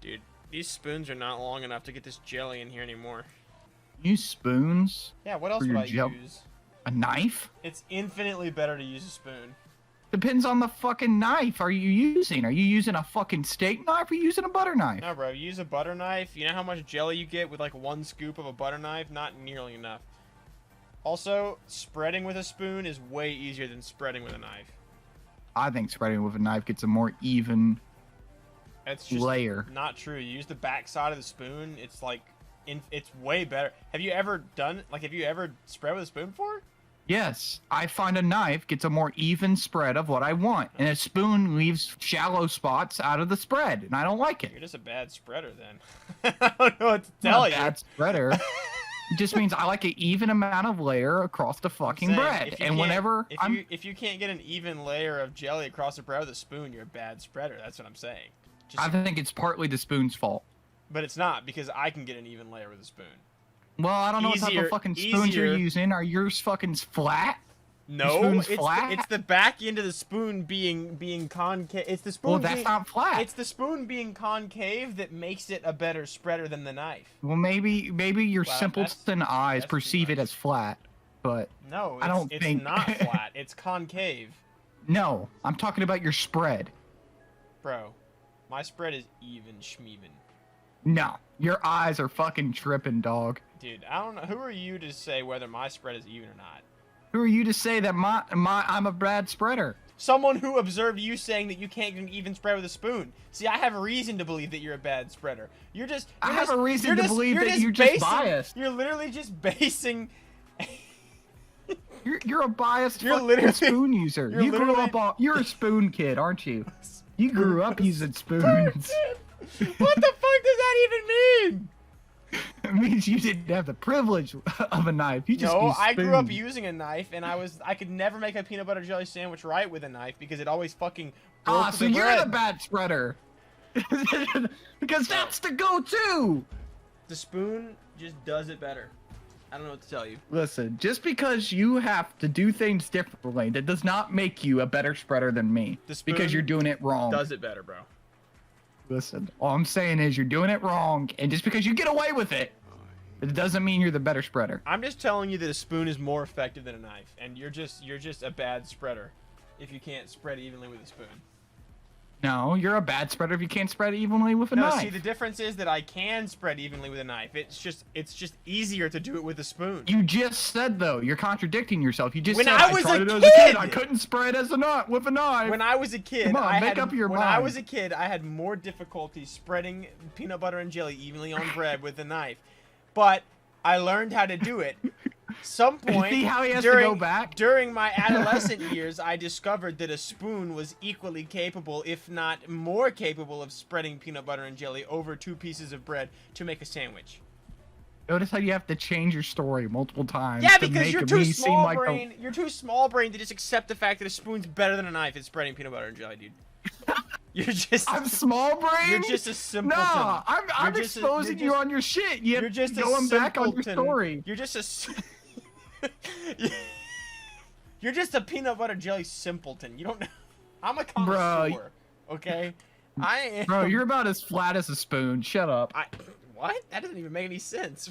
Dude, these spoons are not long enough to get this jelly in here anymore. Use spoons? Yeah, what else For would your I gel- use? A knife? It's infinitely better to use a spoon. Depends on the fucking knife are you using. Are you using a fucking steak knife or are you using a butter knife? No, bro, use a butter knife. You know how much jelly you get with like 1 scoop of a butter knife? Not nearly enough. Also, spreading with a spoon is way easier than spreading with a knife. I think spreading with a knife gets a more even It's just layer. not true. You use the back side of the spoon, it's like, it's way better. Have you ever spread with a spoon before? Yes, I find a knife gets a more even spread of what I want, and a spoon leaves shallow spots out of the spread, and I don't like it. You're just a bad spreader then. I don't know what to I'm tell not you. a bad spreader. It just means I like an even amount of layer across the fucking Saying, bread. if you And can't- whenever if you can't get an even layer of jelly across the bread with a spoon, you're a bad spreader. That's what I'm saying. I think it's partly the spoon's fault. But it's not, because I can get an even layer with a spoon. Well, I don't know what type Easier- of fucking spoons you're easier. using. Are yours fucking flat? No, spoon's it's flat? it's the back end of the spoon being concave. It's the spoon. Well, that's being, not flat. It's the spoon being concave that makes it a better spreader than the knife. Well, maybe your Well, simpleton eyes that's too perceive it much. as flat, but No, it's, I don't it's think- not flat. It's concave, no, I'm talking about your spread. bro. My spread is even schmeven. No, your eyes are fucking tripping, dog. Dude, I don't know. Who are you to say whether my spread is even or not? Who are you to say that I'm a bad spreader? Someone who observed you saying that you can't get an even spread with a spoon. See, I have a reason to believe that you're a bad spreader. I have a reason to believe that you're just biased. You're literally just basing. You're a biased You're fucking literally- spoon user. you're You grew literally- up on. You're a spoon kid, aren't you? You grew up using spoons. What the fuck does that even mean? It means you didn't have the privilege of a knife. You just No, used I grew up spoons. using a knife, and I could never make a peanut butter jelly sandwich right with a knife because it always fucking broke Ah, so the you're bread. the bad spreader. Because that's the go-to. The spoon just does it better. I don't know what to tell you. Listen, just because you have to do things differently, that does not make you a better spreader than me. The spoon Because you're doing it wrong. Does it better, bro. Listen, all I'm saying is you're doing it wrong, and just because you get away with it, it doesn't mean you're the better spreader. I'm just telling you that a spoon is more effective than a knife, and you're just a bad spreader if you can't spread evenly with a spoon. No, you're a bad spreader if you can't spread evenly with a No, knife. see, the difference is that I can spread evenly with a knife. It's just easier to do it with a spoon. You just said though, you're contradicting yourself. You just When said I was tried a it as kid! I couldn't spread as a nut with a knife. When I was a kid, Come on, I make had, up your when I mind. was a kid, I had more difficulty spreading peanut butter and jelly evenly on bread with a knife. But I learned how to do it. Some point See how he has to go back? during my adolescent years, I discovered that a spoon was equally capable, if not more capable, of spreading peanut butter and jelly over 2 pieces of bread to make a sandwich. Notice how you have to change your story multiple times. Yeah, to because make you're me too seem small like brain. You're too small brain to just accept the fact that a spoon's better than a knife at spreading peanut butter and jelly, dude. You're just. I'm small brain. You're just a simpleton. Nah, I'm You're just a- exposing you're you just- on your shit. You're You're just going a back on your simpleton. story. You're just You're just a peanut butter jelly simpleton. You don't know. I'm a connoisseur. Okay. I am. Bro, you're about as flat as a spoon. Shut up. What? That doesn't even make any sense.